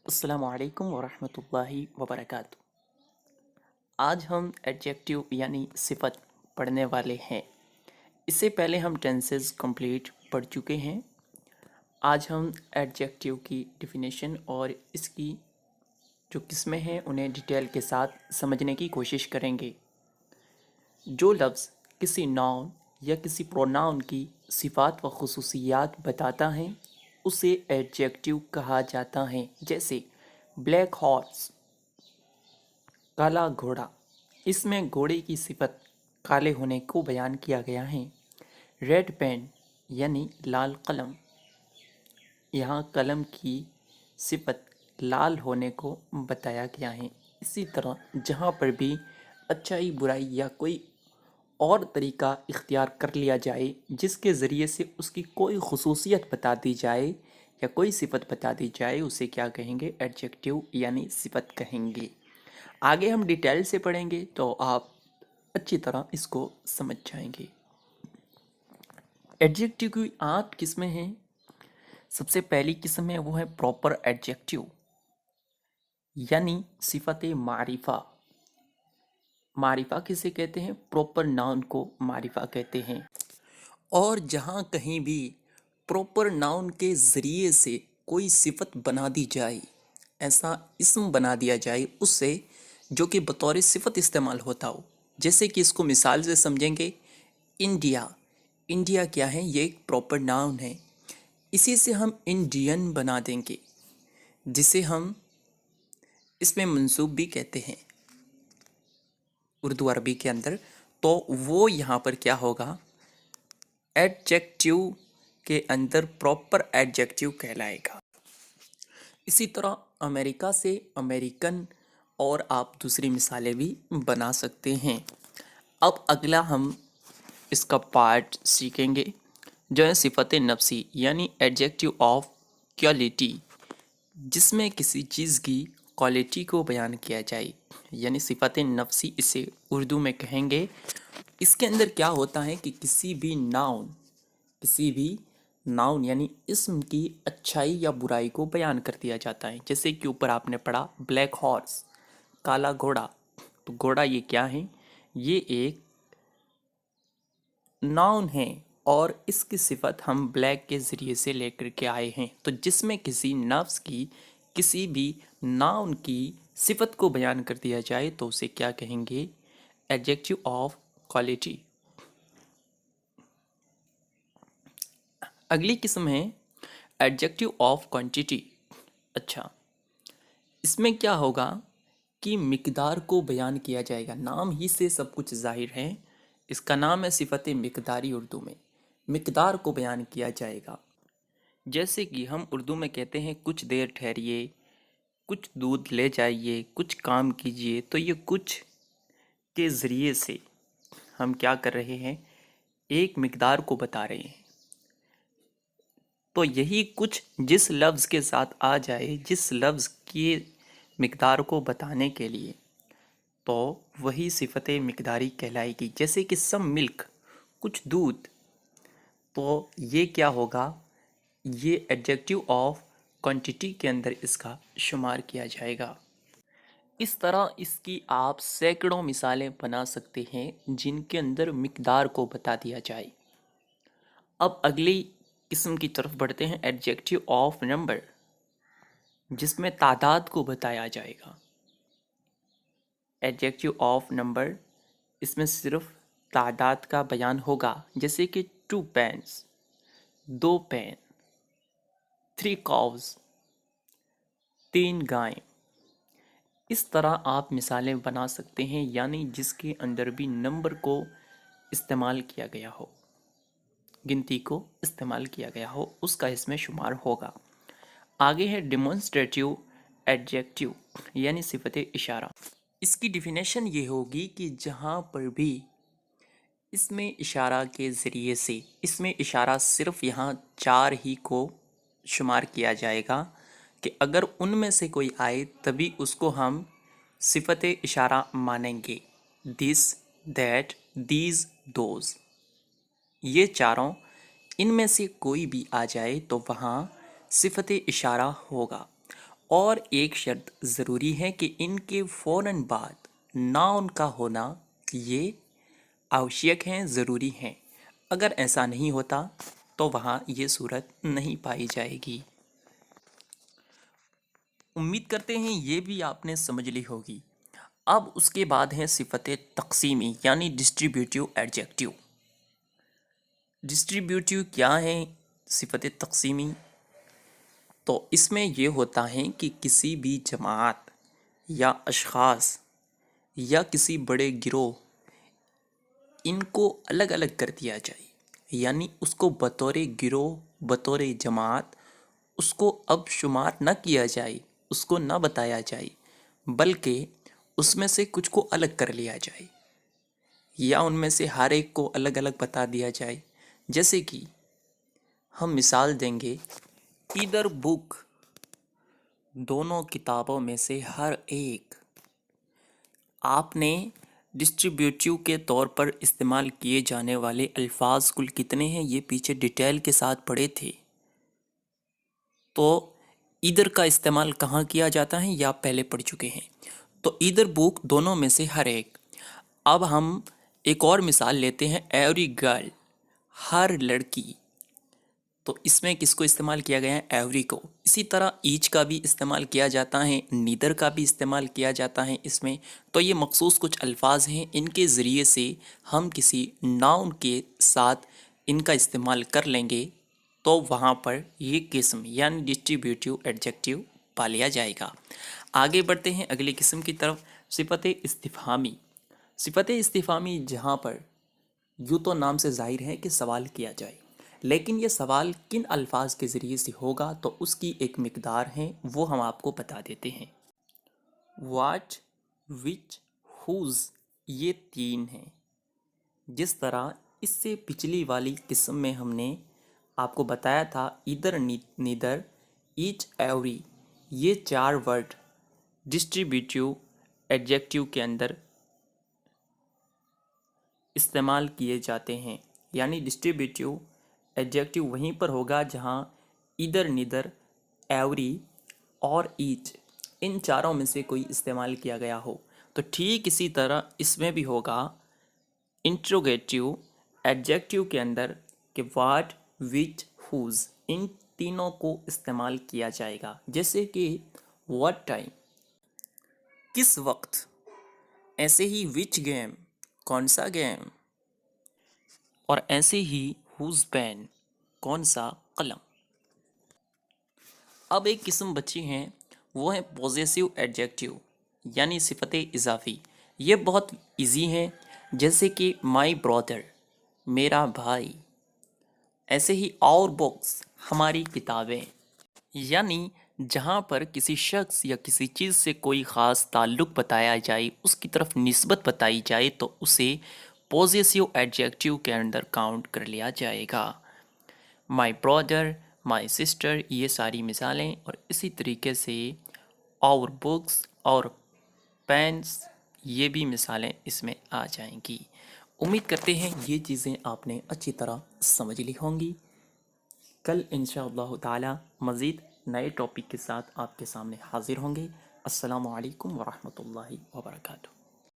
अस्सलामु अलैकुम वरहमतुल्लाहि वबरकातुहू। आज हम एडजेक्टिव यानी सिफत पढ़ने वाले हैं। इससे पहले हम टेंसेस कंप्लीट पढ़ चुके हैं। आज हम एडजेक्टिव की डिफिनेशन और इसकी जो किस्में हैं उन्हें डिटेल के साथ समझने की कोशिश करेंगे। जो लफ्ज़ किसी नाउन या किसी प्रोनाउन की सिफात व खुसूसियात बताता है उसे एडजेक्टिव कहा जाता है। जैसे ब्लैक हॉर्स, काला घोड़ा। इसमें घोड़े की सिफत काले होने को बयान किया गया है। रेड पेन यानी लाल कलम, यहाँ कलम की सिफत लाल होने को बताया गया है। इसी तरह जहाँ पर भी अच्छाई बुराई या कोई और तरीका इख्तियार कर लिया जाए जिसके ज़रिए से उसकी कोई खुसूसियत बता दी जाए या कोई सिफत बता दी जाए उसे क्या कहेंगे? एडजेक्टिव यानी सिफत कहेंगे। आगे हम डिटेल से पढ़ेंगे तो आप अच्छी तरह इसको समझ जाएंगे। एडजेक्टिव की 8 किस्में हैं। सबसे पहली किस्म है वो है प्रॉपर एडजेक्टिव यानी सिफत मारिफा। मारिफा किसे कहते हैं? प्रॉपर नाउन को मारिफा कहते हैं। और जहाँ कहीं भी प्रॉपर नाउन के ज़रिए से कोई सिफत बना दी जाए, ऐसा इस्म बना दिया जाए उससे जो कि बतौर सिफत इस्तेमाल होता हो। जैसे कि इसको मिसाल से समझेंगे, इंडिया। इंडिया क्या है? ये एक प्रॉपर नाउन है। इसी से हम इंडियन बना देंगे जिसे हम इसमें मंसूब भी कहते हैं उर्दू अरबी के अंदर। तो वो यहाँ पर क्या होगा? एडजेक्टिव के अंदर प्रॉपर एडजेक्टिव कहलाएगा। इसी तरह अमेरिका से अमेरिकन और आप दूसरी मिसालें भी बना सकते हैं। अब अगला हम इसका पार्ट सीखेंगे जो है सिफत नफ्सी यानी एडजेक्टिव ऑफ क्वालिटी, जिसमें किसी चीज़ की क्वालिटी को बयान किया जाए यानी सिफत नफ्सी इसे उर्दू में कहेंगे। इसके अंदर क्या होता है कि किसी भी नाउन यानी इस्म की अच्छाई या बुराई को बयान कर दिया जाता है। जैसे कि ऊपर आपने पढ़ा ब्लैक हॉर्स, काला घोड़ा। तो घोड़ा ये क्या है? ये एक नाउन है और इसकी सिफत हम ब्लैक के ज़रिए से लेकर के आए हैं। तो जिसमें किसी नफ्स की किसी भी नाउन की सिफत को बयान कर दिया जाए तो उसे क्या कहेंगे? Adjective of quality. अगली किस्म है एडजेक्टिव ऑफ क्वांटिटी। अच्छा, इसमें क्या होगा कि मिकदार को बयान किया जाएगा। नाम ही से सब कुछ जाहिर है। इसका नाम है सिफत मिकदारी। उर्दू में मिकदार को बयान किया जाएगा। जैसे कि हम उर्दू में कहते हैं कुछ देर ठहरिए, कुछ दूध ले जाइए, कुछ काम कीजिए। तो ये कुछ के ज़रिए से हम क्या कर रहे हैं? एक मिकदार को बता रहे हैं। तो यही कुछ जिस लफ्ज़ के साथ आ जाए, जिस लफ्ज़ की मिकदार को बताने के लिए, तो वही सिफत मिकदारी कहलाएगी। जैसे कि सम मिल्क, कुछ दूध। तो ये क्या होगा? ये एडजेक्टिव ऑफ क्वांटिटी के अंदर इसका शुमार किया जाएगा। इस तरह इसकी आप सैकड़ों मिसालें बना सकते हैं जिनके अंदर मिकदार को बता दिया जाए। अब अगली किस्म की तरफ बढ़ते हैं, एडजेक्टिव ऑफ नंबर, जिसमें तादाद को बताया जाएगा। एडजेक्टिव ऑफ नंबर, इसमें सिर्फ तादाद का बयान होगा। जैसे कि 2 पेन्स, 2 पेन, 3 काउज, 3 गायें। इस तरह आप मिसालें बना सकते हैं यानी जिसके अंदर भी नंबर को इस्तेमाल किया गया हो, गिनती को इस्तेमाल किया गया हो, उसका इसमें शुमार होगा। आगे है डिमॉन्स्ट्रेटिव एडजेक्टिव यानी सिफत इशारा। इसकी डिफिनेशन ये होगी कि जहाँ पर भी इसमें इशारा के ज़रिए से, इसमें इशारा सिर्फ यहाँ 4 ही को शुमार किया जाएगा कि अगर उनमें से कोई आए तभी उसको हम सिफत इशारा मानेंगे। This, that, these, those. ये चारों, इनमें से कोई भी आ जाए तो वहाँ सिफत इशारा होगा। اور ایک شرط ضروری ہے کہ ان کے فوراً بعد ناؤن کا ہونا یہ آوشیک ہیں، ضروری ہیں۔ اگر ایسا نہیں ہوتا تو وہاں یہ صورت نہیں پائی جائے گی۔ امید کرتے ہیں یہ بھی آپ نے سمجھ لی ہوگی۔ اب اس کے بعد ہے صفت تقسیمی یعنی ڈسٹریبیوٹیو ایڈجیکٹیو۔ ڈسٹریبیوٹیو کیا ہے صفت تقسیمی؟ تو اس میں یہ ہوتا ہے کہ کسی بھی جماعت یا اشخاص یا کسی بڑے گروہ ان کو الگ الگ کر دیا جائے، یعنی اس کو بطور گروہ بطور جماعت اس کو اب شمار نہ کیا جائے، اس کو نہ بتایا جائے، بلکہ اس میں سے کچھ کو الگ کر لیا جائے، یا ان میں سے ہر ایک کو الگ الگ بتا دیا جائے۔ جیسے کہ ہم مثال دیں گے، ایدر بک، دونوں کتابوں میں سے ہر ایک۔ آپ نے ڈسٹریبیوٹیو کے طور پر استعمال کیے جانے والے الفاظ کل کتنے ہیں یہ پیچھے ڈیٹیل کے ساتھ پڑھے تھے۔ تو ایدر کا استعمال کہاں کیا جاتا ہے یا پہلے پڑھ چکے ہیں۔ تو ایدر بک، دونوں میں سے ہر ایک۔ اب ہم ایک اور مثال لیتے ہیں، ایوری گرل، ہر لڑکی۔ تو اس میں کس کو استعمال کیا گیا ہے؟ ایوری کو۔ اسی طرح ایچ کا بھی استعمال کیا جاتا ہے، نیدر کا بھی استعمال کیا جاتا ہے اس میں۔ تو یہ مخصوص کچھ الفاظ ہیں، ان کے ذریعے سے ہم کسی ناؤن کے ساتھ ان کا استعمال کر لیں گے تو وہاں پر یہ قسم یعنی ڈسٹریبیوٹیو ایڈجیکٹیو پا لیا جائے گا۔ آگے بڑھتے ہیں اگلی قسم کی طرف، صفت استفہامی۔ صفت استفہامی جہاں پر یوں تو نام سے ظاہر ہے کہ سوال کیا جائے، لیکن یہ سوال کن الفاظ کے ذریعے سے ہوگا تو اس کی ایک مقدار ہے، وہ ہم آپ کو بتا دیتے ہیں۔ واٹ، وچ، ہوز، یہ تین ہیں۔ جس طرح اس سے پچھلی والی قسم میں ہم نے آپ کو بتایا تھا ایدر، نیدر، ایچ، ایوری، یہ چار ورڈ ڈسٹریبیوٹیو ایڈجیکٹیو کے اندر استعمال کیے جاتے ہیں، یعنی ڈسٹریبیوٹیو ایڈجیکٹیو وہیں پر ہوگا جہاں ایدر، نیدر، ایوری اور ایچ ان چاروں میں سے کوئی استعمال کیا گیا ہو۔ تو ٹھیک اسی طرح اس میں بھی ہوگا انٹروگیٹیو ایڈجیکٹیو کے اندر کہ واٹ، وچ، ہوز، ان تینوں کو استعمال کیا جائے گا۔ جیسے کہ واٹ ٹائم، کس وقت، ایسے ہی وچ گیم، کون سا گیم، اور ایسے ہی ہوز پین، کون سا قلم۔ اب ایک قسم بچی ہیں، وہ ہے پوزیسیو ایڈجیکٹیو یعنی صفت اضافی۔ یہ بہت ایزی ہے، جیسے کہ مائی برادر، میرا بھائی، ایسے ہی آور بکس، ہماری کتابیں۔ یعنی جہاں پر کسی شخص یا کسی چیز سے کوئی خاص تعلق بتایا جائے، اس کی طرف نسبت بتائی جائے تو اسے پوزیسیو ایڈجیکٹیو کے اندر کاؤنٹ کر لیا جائے گا۔ مائی برادر، مائی سسٹر، یہ ساری مثالیں، اور اسی طریقے سے اور بکس اور پینس، یہ بھی مثالیں اس میں آ جائیں گی۔ امید کرتے ہیں یہ چیزیں آپ نے اچھی طرح سمجھ لی ہوں گی۔ کل انشاءاللہ تعالی مزید نئے ٹاپک کے ساتھ آپ کے سامنے حاضر ہوں گے۔ السلام علیکم ورحمۃ اللہ وبرکاتہ۔